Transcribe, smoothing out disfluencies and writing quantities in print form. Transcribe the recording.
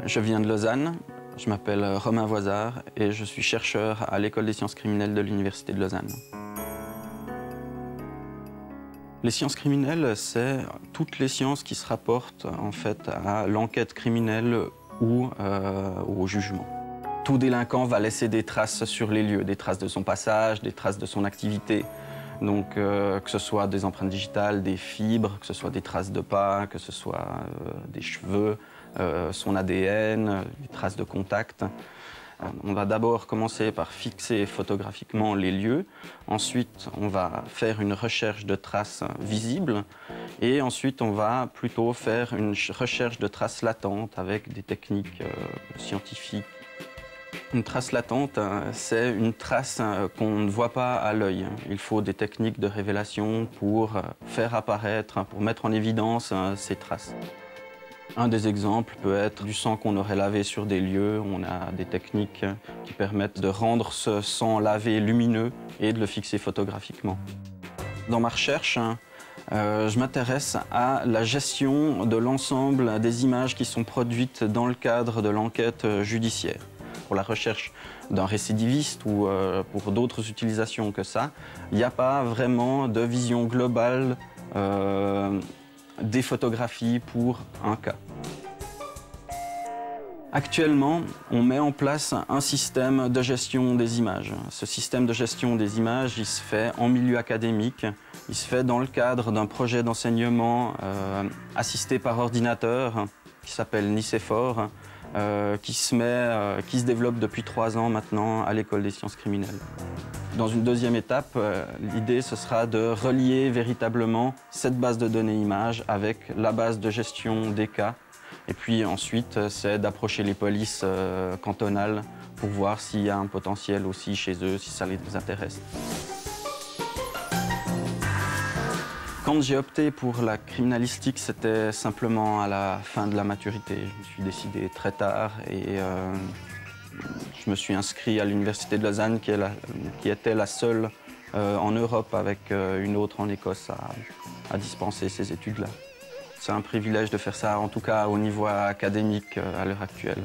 Je viens de Lausanne, je m'appelle Romain Voisard et je suis chercheur à l'École des sciences criminelles de l'Université de Lausanne. Les sciences criminelles, c'est toutes les sciences qui se rapportent en fait à l'enquête criminelle ou au jugement. Tout délinquant va laisser des traces sur les lieux, des traces de son passage, des traces de son activité. Donc que ce soit des empreintes digitales, des fibres, que ce soit des traces de pas, que ce soit des cheveux, son ADN, des traces de contact. On va d'abord commencer par fixer photographiquement les lieux. Ensuite, on va faire une recherche de traces visibles. Et ensuite, on va plutôt faire une recherche de traces latentes avec des techniques scientifiques. Une trace latente, c'est une trace qu'on ne voit pas à l'œil. Il faut des techniques de révélation pour faire apparaître, pour mettre en évidence ces traces. Un des exemples peut être du sang qu'on aurait lavé sur des lieux. On a des techniques qui permettent de rendre ce sang lavé lumineux et de le fixer photographiquement. Dans ma recherche, je m'intéresse à la gestion de l'ensemble des images qui sont produites dans le cadre de l'enquête judiciaire. Pour la recherche d'un récidiviste ou pour d'autres utilisations que ça, il n'y a pas vraiment de vision globale des photographies pour un cas. Actuellement, on met en place un système de gestion des images. Ce système de gestion des images, il se fait en milieu académique, il se fait dans le cadre d'un projet d'enseignement assisté par ordinateur qui s'appelle Nicéphore, qui se développe depuis 3 ans maintenant à l'École des sciences criminelles. Dans une deuxième étape, l'idée ce sera de relier véritablement cette base de données images avec la base de gestion des cas. Et puis ensuite, c'est d'approcher les polices cantonales pour voir s'il y a un potentiel aussi chez eux, si ça les intéresse. Quand j'ai opté pour la criminalistique, c'était simplement à la fin de la maturité. Je me suis décidé très tard et je me suis inscrit à l'Université de Lausanne, qui était la seule en Europe, avec une autre en Écosse, à dispenser ces études-là. C'est un privilège de faire ça, en tout cas au niveau académique à l'heure actuelle.